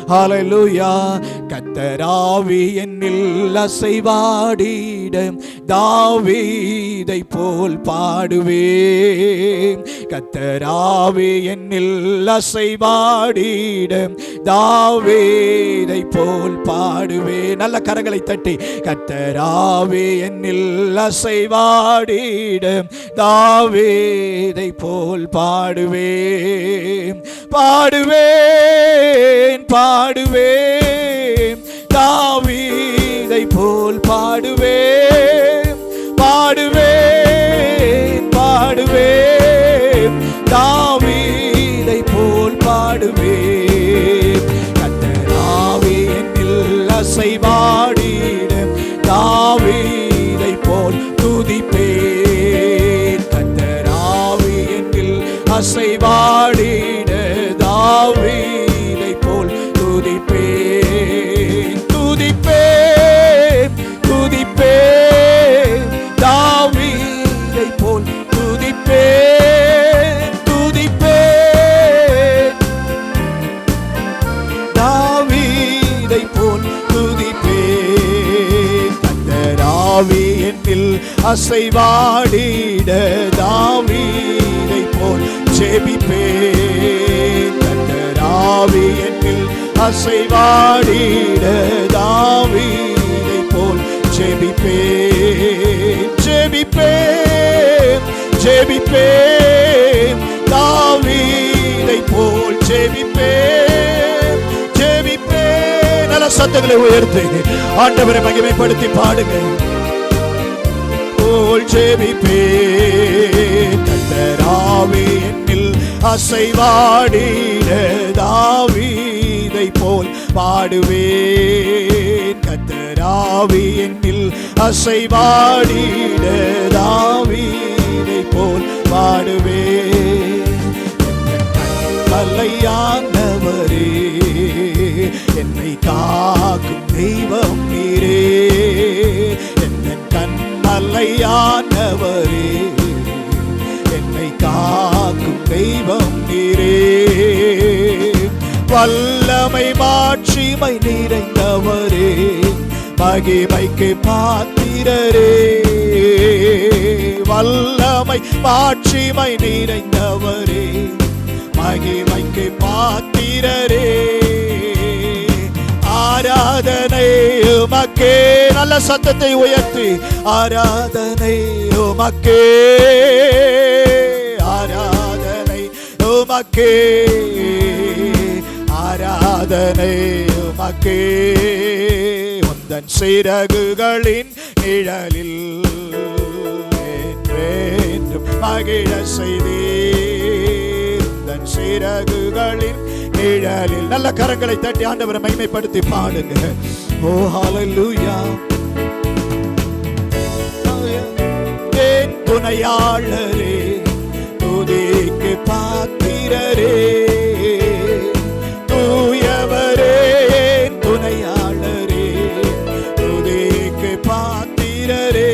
ஹல்லேலூயா. கர்த்தராவி என்னில் அசைவாடிட தாவீதை போல் பாடுவேன். கர்த்தராவி என்னில் அசைவாடிட தாவீதை போல் பாடுவேன். நல்ல கரங்களை தட்டி கர்த்தராவி என்னில் அசைவாடிட தாவீதை போல் பாடுவேன். பாடுவேன் பாடுவேன் தாவீதை போல் பாடுவேன். பாடுவேன் பாடுவேன் தாவீதை போல் பாடுவேன். கர்த்தராவி என்னில் அசைவாடிட தாவீதை போல் துதிப்பேன். கர்த்தராவி என்னில் அசைவாடிட தாவீதை போல் துதிப்பேன். துதிப்பேன் துதிப்பேன் தாவீதை போல் துதிப்பேன். துதிப்பேன் தாவீதை போல் துதிப்பேன். கர்த்தராவி என்னில் அசைவாடிட தாவீதை போல் ஜெபிப்பேன். கர்த்தராவி என்னில் அசைவாடிட தாவீதை போல் ஜெபிப்பேன். ஜெபிப்பேன் ஜெபிப்பேன் தாவீதை போல் ஜெபிப்பேன். ஜெபிப்பேன். நல்ல சத்தங்களை உயர்த்தி ஆண்டவரை மகிமைப்படுத்தி பாடுங்க. போல் ஜெபிப்பேன். கர்த்தராவி என்னில் அசைவாடிட தாவீதை போல் பாடுவேன். கர்த்தராவி என்னில் அசைவாடிட தாவீதை போல் பாடுவேன். கல்லையானவரே என்னை காக்கும் தெய்வம் நீரே. கண்மலையானவரே என்னை காக்கும் தெய்வம் நீரே. வல்லமை மாட்சிமை நிறைந்தவரே மகிமைக்கு பாத்திரரே. வல்லமை மாட்சிமை நிறைந்தவரே மகிமைக்கு பாத்திரரே. ஆராதனை உமக்கே. நல்ல சத்தத்தை உயர்த்தி ஆராதனை உமக்கே. ஆராதனை உமக்கே. ஆராதனை உமக்கே. உந்தன் சிறகுகளின் நிழலில் என்றென்றும் மகிழ செய்தீர். உந்தன் சிறகுகளின் நிழலில். நல்ல கரங்களை தட்டி ஆண்டவரை மகிமைப்படுத்தி பாடுங்க. ஓ ஹல்லேலூயா. என் துணையாளரே துதிக்கு பாத்திரரே. தூயவரே என் துணையாளரே துதிக்கு பாத்திரரே.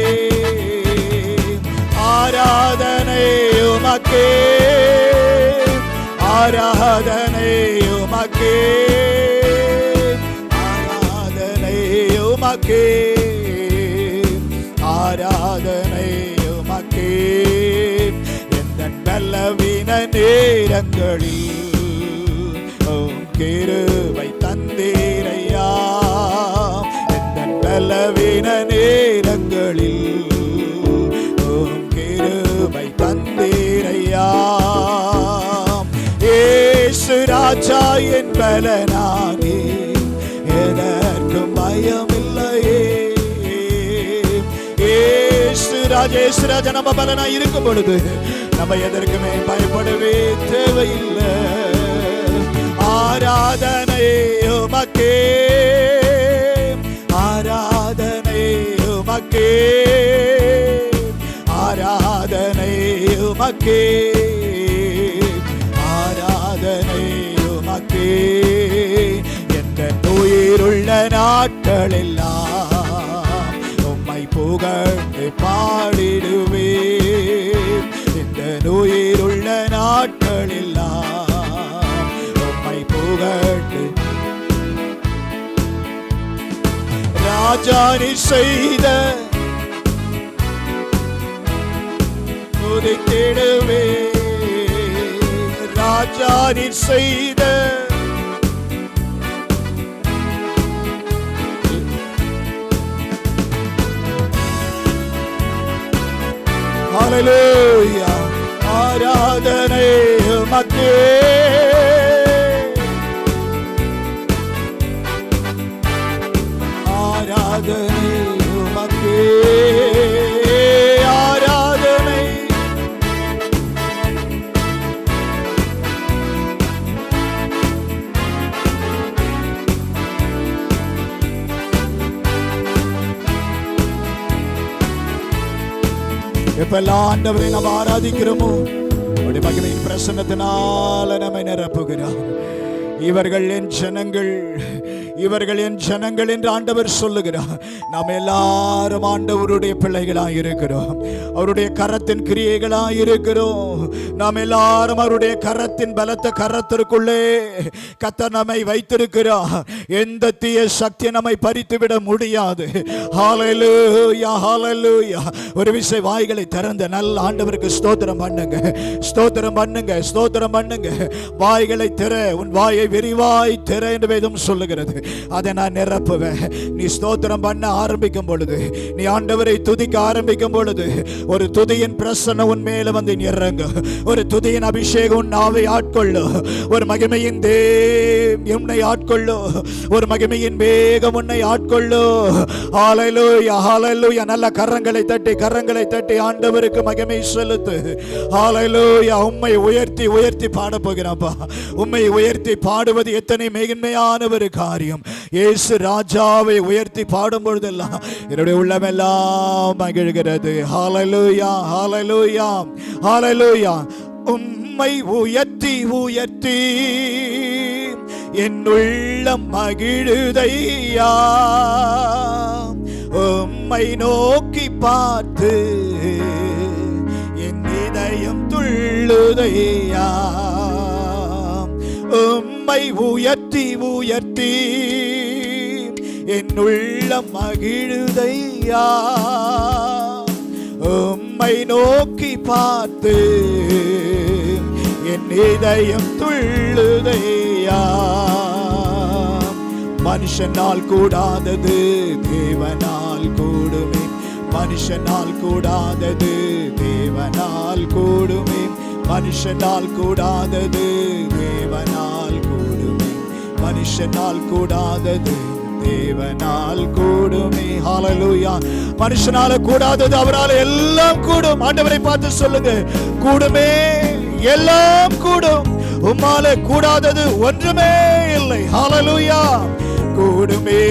ஆராதனை உமக்கே. ஆராதனை உமக்கே. ஆராதனை உமக்கே. ஆராதனை உமக்கே. எந்தன் பலவீன நேரங்களில் உம் கிருபை தந்தீரையா. எந்தன் பலவீன நேரங்களில் உம் கிருபை தந்தீரையா. இயேசு ராஜா என் பலனானே எதற்கும் பயமில்லையே. இயேசு ராஜா நம்ம பலனா இருக்கும் பொழுது நம்ம எதற்குமே பயப்படவே தேவையில்லை. ஆராதனை உமக்கே. ஆராதனை உமக்கே. ஆராதனை உமக்கே. ஆராதனை உமக்கே. என்ற உயிருள்ள நாட்களெல்லாம் உம்மை புகழ்ந்து பாடிடுவேன். இந்த உயிருள்ள நாட்களெல்லாம் உம்மை புகழ்ந்து ராஜா நீ செய்த துதித்திடுவே, ராஜா நீ செய்த ஹல்லேலூயா. ஆராதனை உமக்கே, ஆராதனை உமக்கே, ஆராதனை. எப்பெல்லாம் ஆண்டவரை நாம் ஆராதிக்கிறோமோ அவருடைய மகிமையின் பிரசன்னத்தினால நம்மை நிரப்புகிறார். இவர்கள் என் ஜனங்கள், இவர்கள் என் ஜனங்கள் என்று ஆண்டவர் சொல்லுகிறார். நாம் எல்லாரும் ஆண்டவருடைய பிள்ளைகளாய் இருக்கிறோம், அவருடைய கரத்தின் கிரியைகளாய் இருக்கிறோம். நாம் எல்லாரும் அவருடைய கரத்தின் பலத்த கரத்திற்குள்ளே கர்த்தர் நம்மை வைத்திருக்கிறார். எந்த தீய சக்தி நம்மை பறித்துவிட முடியாது. ஹல்லேலூயா, ஹல்லேலூயா. ஒரு விசை வாய்களை திறந்த நல்ல ஆண்டவருக்கு ஸ்தோத்திரம் பண்ணுங்க, ஸ்தோத்திரம் பண்ணுங்க, ஸ்தோத்திரம் பண்ணுங்க. வாய்களை திற, உன் வாயை விரிவாய் திற என்று வேதம் சொல்லுகிறது. அதை நான் நிரப்புவேன். நீ ஸ்தோத்திரம் பண்ண ஆரம்பிக்கும் பொழுது, நீ ஆண்டவரை துதிக்க ஆரம்பிக்கும் பொழுது, ஒரு துதியின் பிரசன்னம் உன் மேல வந்து இறங்க, ஒரு துதியின் அபிஷேகம் உன் நாவை ஆட்கொள்ளு, ஒரு மகிமையின் உன்னை ஆட்கொள்ளு, ஒரு மகிமையின் வேகம் உன்னை ஆட்கொள்ளு. ஹல்லேலூயா, ஹல்லேலூயா. நல்ல கரங்களை தட்டி, கரங்களை தட்டி ஆண்டவருக்கு மகிமை செலுத்து. ஹல்லேலூயா. உம்மை உயர்த்தி உயர்த்தி பாட போகிறாப்பா. உம்மை உயர்த்தி பாடுவது எத்தனை மேன்மையான ஒரு காரியம். இயேசு ராஜாவை உயர்த்தி பாடும் பொழுதெல்லாம் என்னுடைய உள்ளமெல்லாம் மகிழ்கிறது. ஹல்லேலூயா, ஹல்லேலூயா, ஹல்லேலூயா. உம்மை உயர்த்தி உயர்த்தி என் உள்ளம் மகிழுதையா, உம்மை நோக்கி பார்த்து என் இதயம் துள்ளுதையா. உம்மை உயர்த்தி உயர்த்தி என் உள்ளம் மகிழுதையா, உம்மை நோக்கி பார்த்து என் இதயம் துள்ளுதையா. மனுஷனால் கூடாதது தேவனால் கூடுமே, மனுஷனால் கூடாதது தேவனால் கூடுமே, மனுஷனால் கூடாதது தேவனால் கூடுமே, மனுஷனால் கூடாதது தேவனால் கூடுமே. ஹல்லேலூயா. மனுஷனால கூடாதது அவரால் எல்லாம் கூடும். ஆண்டவரை பார்த்து சொல்லுங்க, கூடுமே, எல்லாம் கூடும். உம்மால கூடாதது ஒன்றுமே இல்லை. ஹல்லேலூயா. கூடுமே,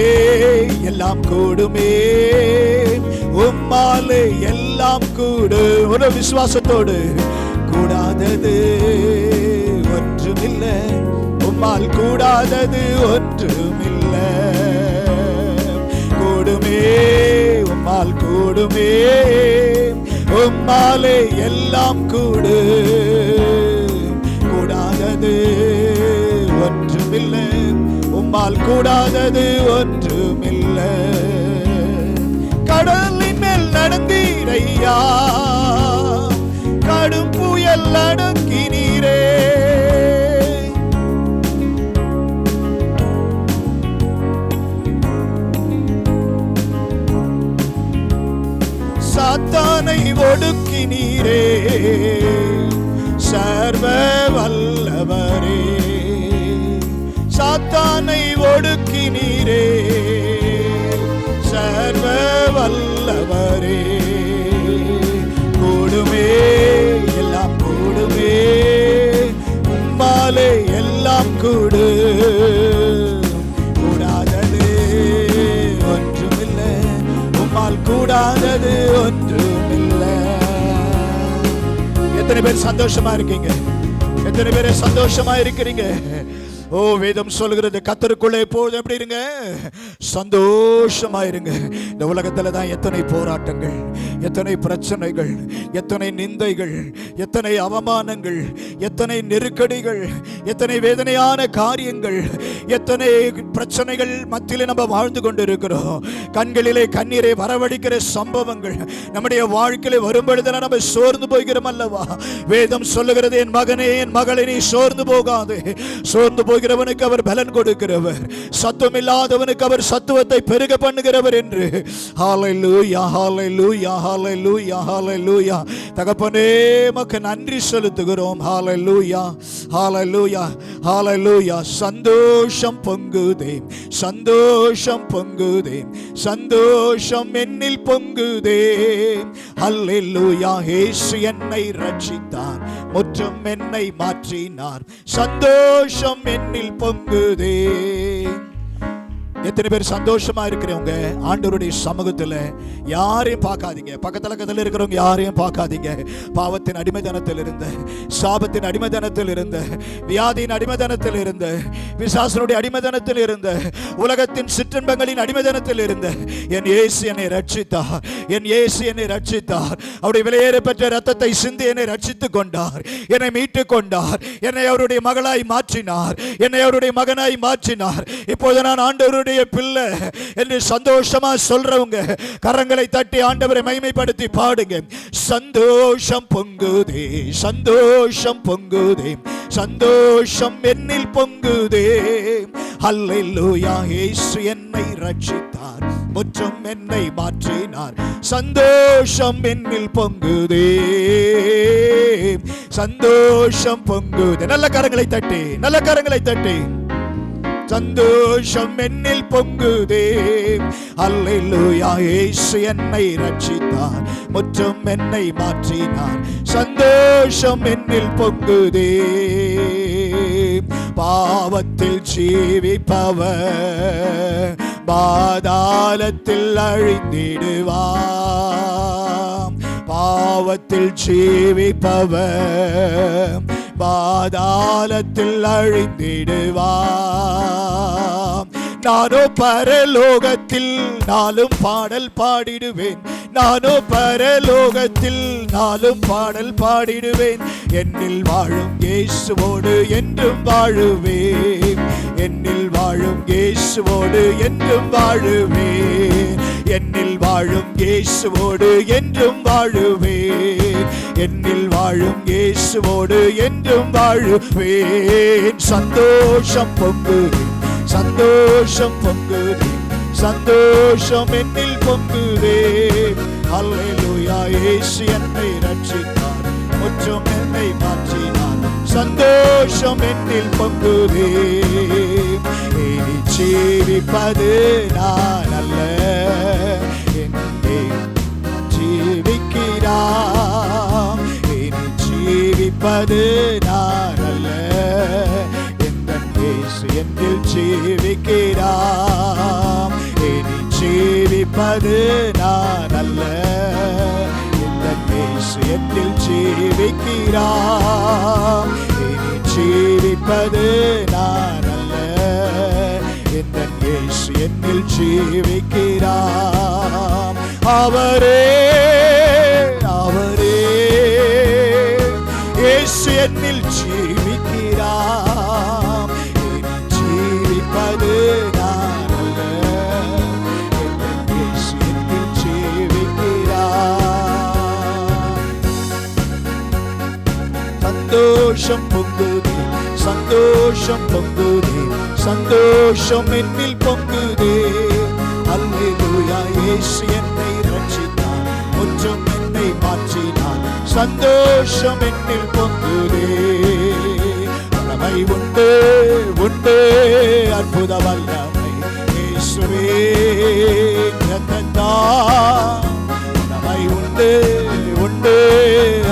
எல்லாம் கூடுமே, உம்மாலே எல்லாம் கூடு. ஒரு விசுவாசத்தோடு, கூடாதது ஒன்றுமில்லை, உம்மால் கூடாதது ஒன்றுமில்லை. கூடுமே, உம்மால் கூடுமே, உம்மாலே எல்லாம் கூடு. கூடாதது ஒன்றுமில்லை, உம்மால் கூடாதது ஒன்றுமில்லை. கடலின் மேல் நடந்தீரையா, கடும் புயல் அடக்கினீரே. சாத்தானை ஒடுக்கினீரே, சர்வ வல்லவரே. சாத்தானை ஒடுக்கினீரே, சர்வ வல்லவரே. கூடுமே, எல்லாம் கூடுமே, உம்மாலே எல்லாம் கூடு. கூடாதது ஒன்றுமில்லை, உம்மால் கூடாதது ஒன்றுமில்லை. எத்தனை பேர் சந்தோஷமா இருக்கீங்க? எத்தனை பேர் சந்தோஷமா இருக்கிறீங்க? ஓ, வேதம் சொல்கிறது, கர்த்தருக்குள்ளே எப்போதும் எப்படி இருங்க? சந்தோஷமா இருங்க. இந்த உலகத்துல தான் எத்தனை போராட்டங்கள், எத்தனை பிரச்சனைகள், எத்தனை நிந்தைகள், எத்தனை அவமானங்கள், எத்தனை நெருக்கடிகள், எத்தனை வேதனையான காரியங்கள், எத்தனை பிரச்சனைகள் மத்தியிலே நம்ம வாழ்ந்து கொண்டிருக்கிறோம். கண்களிலே கண்ணீரை வரவழைக்கிற சம்பவங்கள் நம்முடைய வாழ்க்கையிலே வரும்பொழுது நம்ம சோர்ந்து போகிறோம் அல்லவா? வேதம் சொல்லுகிறது, என் மகனே என் மகளே நீ சோர்ந்து போகாதே. சோர்ந்து போகிறவனுக்கு அவர் பலன் கொடுக்கிறவர், சத்துவம் இல்லாதவனுக்கு அவர் சத்துவத்தை பெருக பண்ணுகிறவர் என்று. ஹல்லேலூயா, ஹல்லேலூயா, ஹல்லேலூயா, ஹல்லேலூயா. தகப்பனே உமக்கு நன்றி செலுத்துகிறோம். ஹல்லேலூயா, ஹல்லேலூயா, ஹல்லேலூயா. சந்தோஷம் பொங்குதே, சந்தோஷம் பொங்குதே, சந்தோஷம் என்னில் பொங்குதே. ஹல்லேலூயா. இயேசு என்னை ரட்சித்தார், முற்றும் என்னை மாற்றினார், சந்தோஷம் என்னில் பொங்குதே. எத்தனை பேர் சந்தோஷமா இருக்கிறவங்க ஆண்டவருடைய சமூகத்தில்? யாரையும் பார்க்காதீங்க, பக்கத்தில் இருக்கிறவங்க யாரையும் பார்க்காதீங்க. பாவத்தின் அடிமைதனத்தில் இருந்த, சாபத்தின் அடிமைதனத்தில் இருந்த, வியாதியின் அடிமைதனத்தில் இருந்த, பிசாசனுடைய அடிமைதனத்தில் இருந்த, உலகத்தின் சிற்றின்பங்களின் அடிமைதனத்தில் இருந்த என் இயேசு என்னை ரட்சித்தார், என் இயேசு என்னை ரட்சித்தார். அவருடைய விலையேற பெற்ற ரத்தத்தை சிந்தி என்னை ரட்சித்துக் கொண்டார், என்னை மீட்டுக் கொண்டார், என்னை அவருடைய மகளாய் மாற்றினார், என்னை அவருடைய மகனாய் மாற்றினார். இப்போது நான் ஆண்டவருடைய பிள்ளை என்று சந்தோஷமா சொல்றவங்க கரங்களை தட்டி ஆண்டவரை மகிமைப்படுத்தி பாடுங்க. சந்தோஷம் பொங்குதே, சந்தோஷம் பொங்குதே, சந்தோஷம் என்னில் பொங்குதே. ஹல்லேலூயா. இயேசு என்னை ரட்சித்தார், முற்றும் என்னை மாற்றினார், சந்தோஷம் என்னில் பொங்குதே, சந்தோஷம் பொங்குதே. நல்ல கரங்களை தட்டி, நல்ல கரங்களை தட்டி. சந்தோஷம் என்னில் பொங்குதே. அல்லேலூயா. இயேசு என்னை ரட்சித்தார், முற்றும் என்னை மாற்றினார், சந்தோஷம் என்னில் பொங்குதே. பாவத்தில் ஜீவிப்பவர் பாதாளத்தில் அழிந்திடுவார். பாவத்தில் ஜீவிப்பவர் பாதாளத்தில் அழிந்திடுவார். நானோ பரலோகத்தில் நாளும் பாடல் பாடிடுவேன், நானோ பரலோகத்தில் நாளும் பாடல் பாடிடுவேன். என்னில் வாழும் இயேசுவோடு என்றும் வாழுவேன், என்னில் வாழும் இயேசுவோடு என்றும் வாழுவேன், என்னில் வாழும் இயேசுவோடு என்றும் வாழுவேன், என்னில் வாழும் இயேசுவோடு என்றும் வாழுவேன். சந்தோஷம் பொங்குதே, சந்தோஷம் பொங்குதே, சந்தோஷம் என்னில் பொங்குதே. அல்லேலூயா. இயேசு என்னை ரட்சித்தார், முற்றும் என்னை மாற்றினார், சந்தோஷம் என்னில் பொங்குதே. இனி ஜீவிப்பது நான் அல்ல, என்னை ஜீவிக்கிறார். இனி ஜீவிப்பது நான் அல்ல, இயேசு என்னில் ஜீவிக்கிறார். இனி ஜீவிப்பது நான் அல்ல, இந்த இயேசு என்னில் ஜீவிக்கிறார். இனி ஜீவிப்பது நான் அல்ல, இந்த இயேசு என்னில் ஜீவிக்கிறார். அவரே, அவரே இயேசு என்னில் ஜீவிக்கிறார். ஜீவிப்பது நான் அல்ல, இயேசு என்னில் ஜீவிக்கிறார். சந்தோஷம் பொங்குதே, சந்தோஷம் பொங்குதே, சந்தோஷம் என்னில் பொங்குதே. அல்லேலூயா. இயேசு என்னை ரட்சித்தார், முற்றும் என்னை மாற்றினார், சந்தோஷம் என்னில் பொங்குதே. வல்லமை உண்டு, உண்டு அற்புத வல்லமை இயேசுவே ரத்தத்தால். வல்லமை உண்டு, உண்டு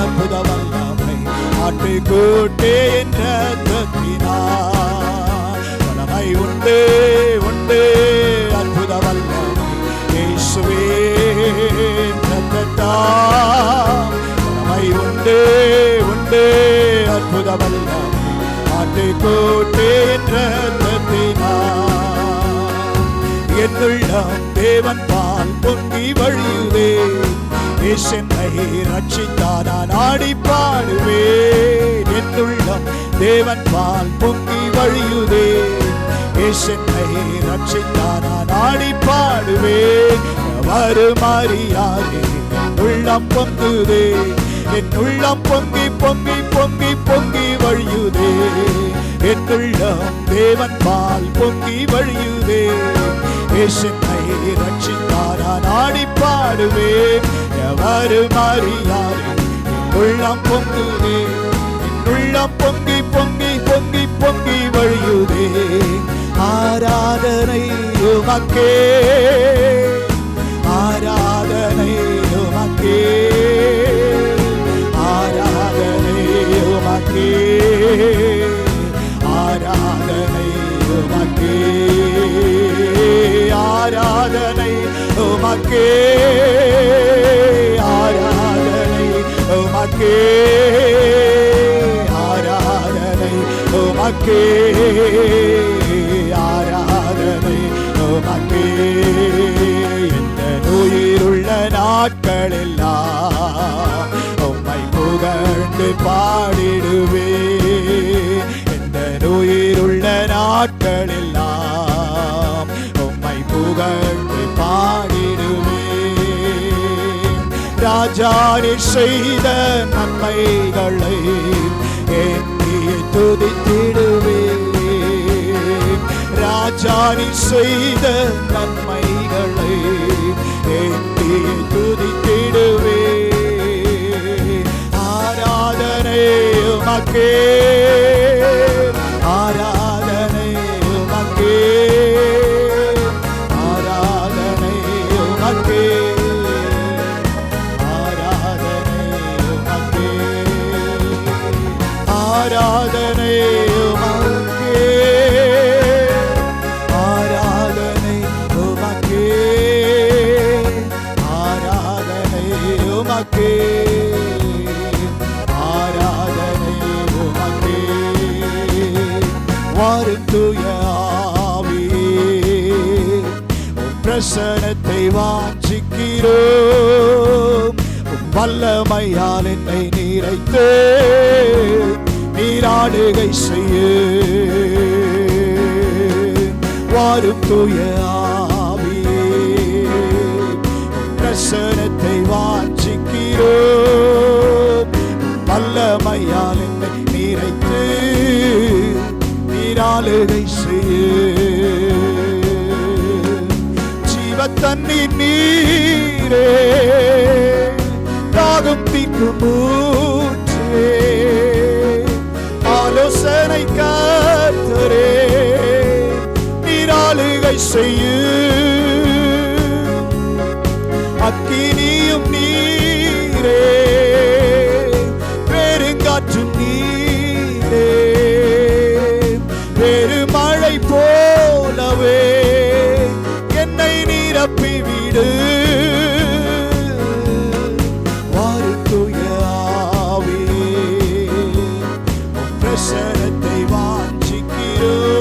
அற்புத வல்லமை ஆட்டுக்குட்டி என்ற ரத்தத்தினால். வல்லமை உண்டு, உண்டு அற்புத வல்லமை இயேசுவே ரத்தத்தால். வல்லமை உண்டு, உண்டு அற்புத வல்லமை ஆட்டுக்குட்டி என்ற ரத்தத்தினால். என்னுள்ளம் தேவன் பால் பொங்கி வழியுதே, இயேசு என்னை ரட்சித்தார், நான் ஆடி பாடுவேன். என்னுள்ளம் தேவன் பால் பொங்கி வழியுதே, என்னை ரட்சித்தார் நான் ஆடி பாடுவேன் வரும் அறியாதே உள்ளம் பொங்குதே என் உள்ளம் பொங்கி பொங்கி பொங்கி பொங்கி வழியுதே என் உள்ளம் தேவன் பால் பொங்கி வழியுதே என்னை ரட்சித்தார் நான் ஆடி பாடுவேன் வரும் அறியாதே உள்ளம் பொங்குதே உள்ளம் பொங்கி பொங்கி பொங்கி பொங்கி வழியுதே ஆராதனை உமக்கே ஆராதனை உமக்கே ஆராதனை உமக்கே ஆராதனை உமக்கே ஆராதனை உமக்கே ஆராதனை உமக்கே ஆராதனை உமக்கே ஆராதனை உமக்கே இந்த உயிருள்ள நாட்களெல்லாம் உம்மை புகழ்ந்து பாடிடுவே இந்த உயிருள்ள நாட்களெல்லாம் உம்மை புகழ்ந்து பாடிடுவே ராஜானி செய்த நன்மைகளை எண்ணியே துதித்திடுவே ராஜானி செய்த நன்மைகளை எண்ணியே துதித்திடுவே ஆராதனை உமக்கே ஆராதனை உமக்கே ஆராதனை உமக்கே ஆராதனை உமக்கே ஆராதனை உமக்கே ஆராதனை உமக்கே ஆராதனை உமக்கே வாரும் தூய ஆவியே உம் பிரசன்னத்தை வாஞ்சிக்கிறோம் வல்லமையால் என்னை நிறைத்து நீராடுகை செய்ய வாரும் தூய ஆவியே பிரசன்னத்தை வாஞ்சிக்கிறோம் வல்லமையால் என்னை நிறைத்து நீராடுகை செய்ய ஜீவ தண்ணீர் நீரே தாகம் தீர்க்கும் ஊற்றே ஆலோசனை கர்த்தரே நீராளுகை செய்யும் அக்கினியும் நீரே பெருங்காற்றும் நீரே பெருமழை போலவே என்னை நிரப்பிவிடு பிரசன்னத்தை வாஞ்சிக்கிறோம்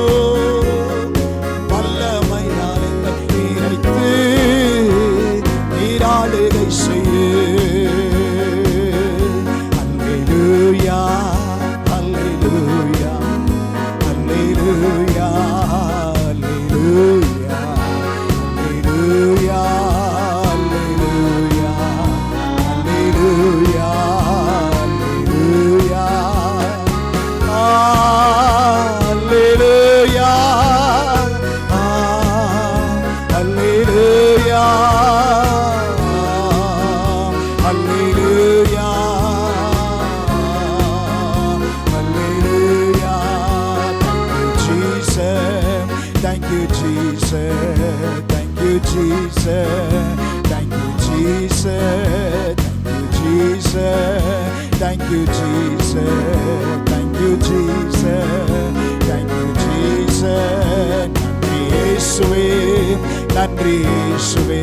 வல்லமையால் என்னை நிறைத்து நீராளுகை செய்ய அல்லேலூயா அல்லேலூயா அல்லேலூயா அல்லேலூயா அல்லேலூயா அல்லேலூயா அல்லேலூயா Hallelujah, Hallelujah, Hallelujah, Hallelujah. Thank you, Jesus. Thank you, Jesus. Thank you, Jesus. Thank you, Jesus. Thank you, Jesus. Thank you, Jesus. Thank you, Jesus. நன்றி இயேசுவே, நன்றி இயேசுவே.